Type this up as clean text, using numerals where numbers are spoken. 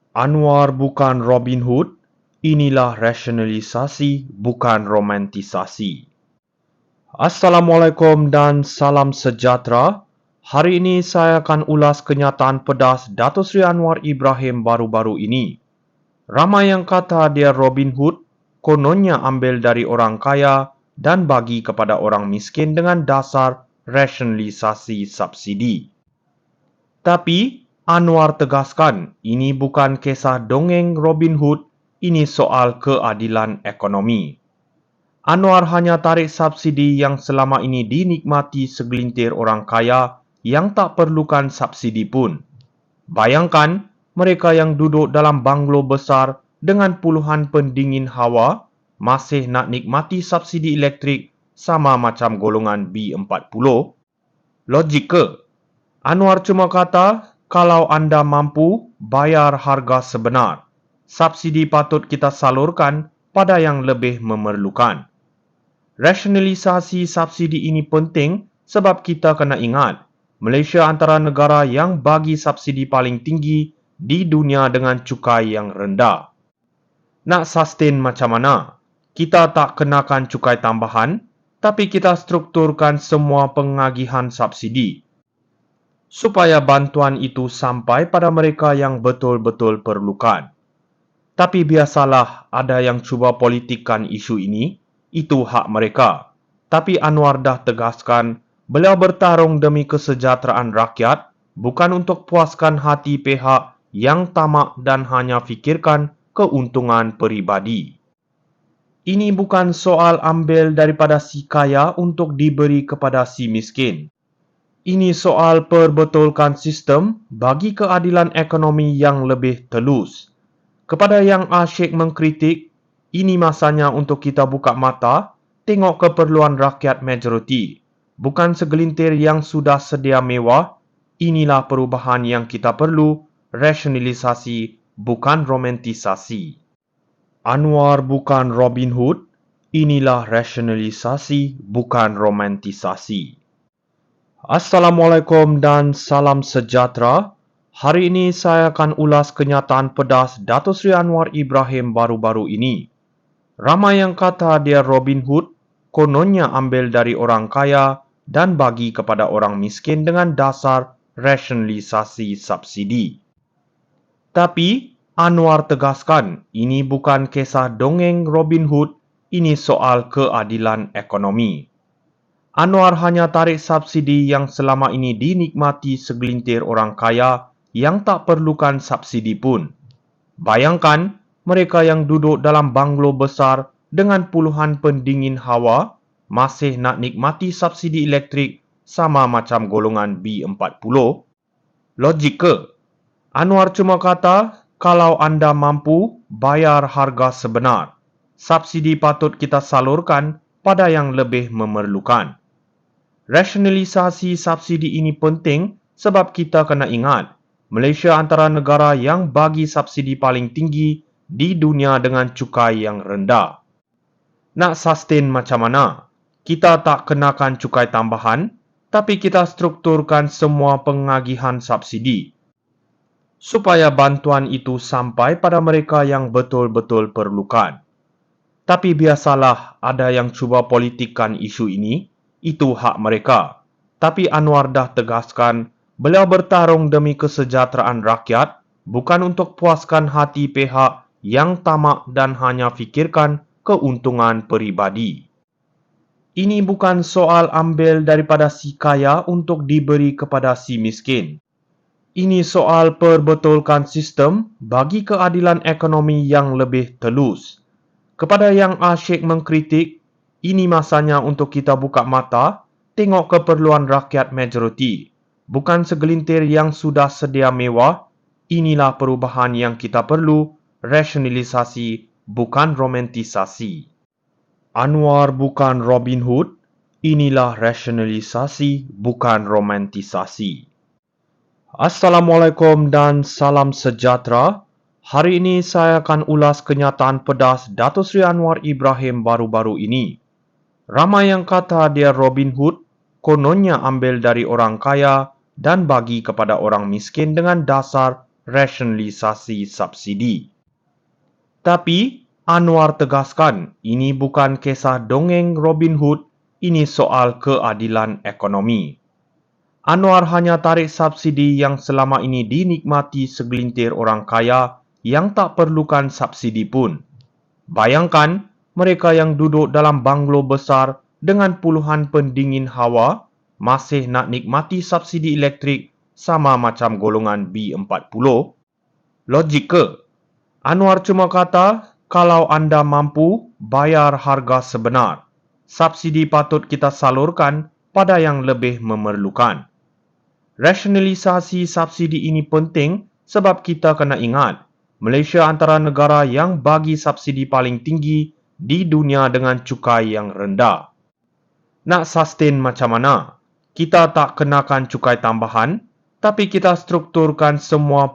Anwar bukan Robin Hood, inilah rasionalisasi, bukan romantisasi. Assalamualaikum dan salam sejahtera. Hari ini saya akan ulas kenyataan pedas Datuk Seri Anwar Ibrahim baru-baru ini. Ramai yang kata dia Robin Hood, kononnya ambil dari orang kaya dan bagi kepada orang miskin dengan dasar rasionalisasi subsidi. Tapi Anwar tegaskan, ini bukan kisah dongeng Robin Hood, ini soal keadilan ekonomi. Anwar hanya tarik subsidi yang selama ini dinikmati segelintir orang kaya yang tak perlukan subsidi pun. Bayangkan, mereka yang duduk dalam banglo besar dengan puluhan pendingin hawa masih nak nikmati subsidi elektrik sama macam golongan B40? Logik ke? Anwar cuma kata, kalau anda mampu, bayar harga sebenar. Subsidi patut kita salurkan pada yang lebih memerlukan. Rasionalisasi subsidi ini penting sebab kita kena ingat, Malaysia antara negara yang bagi subsidi paling tinggi di dunia dengan cukai yang rendah. Nak sustain macam mana? Kita tak kenakan cukai tambahan, tapi kita strukturkan semua pengagihan subsidi supaya bantuan itu sampai pada mereka yang betul-betul perlukan. Tapi biasalah ada yang cuba politikkan isu ini, itu hak mereka. Tapi Anwar dah tegaskan, beliau bertarung demi kesejahteraan rakyat, bukan untuk puaskan hati pihak yang tamak dan hanya fikirkan keuntungan peribadi. Ini bukan soal ambil daripada si kaya untuk diberi kepada si miskin. Ini soal perbetulkan sistem bagi keadilan ekonomi yang lebih telus. Kepada yang asyik mengkritik, ini masanya untuk kita buka mata, tengok keperluan rakyat majoriti. Bukan segelintir yang sudah sedia mewah, inilah perubahan yang kita perlu, rasionalisasi, bukan romantisasi. Anwar bukan Robin Hood, inilah rasionalisasi, bukan romantisasi. Assalamualaikum dan salam sejahtera. Hari ini saya akan ulas kenyataan pedas Datuk Seri Anwar Ibrahim baru-baru ini. Ramai yang kata dia Robin Hood, kononnya ambil dari orang kaya dan bagi kepada orang miskin dengan dasar rasionalisasi subsidi. Tapi Anwar tegaskan, ini bukan kisah dongeng Robin Hood, ini soal keadilan ekonomi. Anwar hanya tarik subsidi yang selama ini dinikmati segelintir orang kaya yang tak perlukan subsidi pun. Bayangkan, mereka yang duduk dalam banglo besar dengan puluhan pendingin hawa masih nak nikmati subsidi elektrik sama macam golongan B40? Logik ke? Anwar cuma kata, kalau anda mampu, bayar harga sebenar. Subsidi patut kita salurkan pada yang lebih memerlukan. Rasionalisasi subsidi ini penting sebab kita kena ingat, Malaysia antara negara yang bagi subsidi paling tinggi di dunia dengan cukai yang rendah. Nak sustain macam mana? Kita tak kenakan cukai tambahan, tapi kita strukturkan semua pengagihan subsidi supaya bantuan itu sampai pada mereka yang betul-betul perlukan. Tapi biasalah ada yang cuba politikkan isu ini, itu hak mereka. Tapi Anwar dah tegaskan, beliau bertarung demi kesejahteraan rakyat, bukan untuk puaskan hati pihak yang tamak dan hanya fikirkan keuntungan peribadi. Ini bukan soal ambil daripada si kaya untuk diberi kepada si miskin. Ini soal perbetulkan sistem bagi keadilan ekonomi yang lebih telus. Kepada yang asyik mengkritik, ini masanya untuk kita buka mata, tengok keperluan rakyat majoriti. Bukan segelintir yang sudah sedia mewah, inilah perubahan yang kita perlu, rasionalisasi, bukan romantisasi. Anwar bukan Robin Hood, inilah rasionalisasi, bukan romantisasi. Assalamualaikum dan salam sejahtera. Hari ini saya akan ulas kenyataan pedas Datuk Seri Anwar Ibrahim baru-baru ini. Ramai yang kata dia Robin Hood, kononnya ambil dari orang kaya dan bagi kepada orang miskin dengan dasar rasionalisasi subsidi. Tapi, Anwar tegaskan ini bukan kisah dongeng Robin Hood, ini soal keadilan ekonomi. Anwar hanya tarik subsidi yang selama ini dinikmati segelintir orang kaya yang tak perlukan subsidi pun. Bayangkan, mereka yang duduk dalam banglo besar dengan puluhan pendingin hawa masih nak nikmati subsidi elektrik sama macam golongan B40. Logik ke? Anwar cuma kata, kalau anda mampu, bayar harga sebenar. Subsidi patut kita salurkan pada yang lebih memerlukan. Rasionalisasi subsidi ini penting sebab kita kena ingat, Malaysia antara negara yang bagi subsidi paling tinggi di dunia dengan cukai yang rendah. Nak sustain macam mana? Kita tak kenakan cukai tambahan, tapi kita strukturkan semua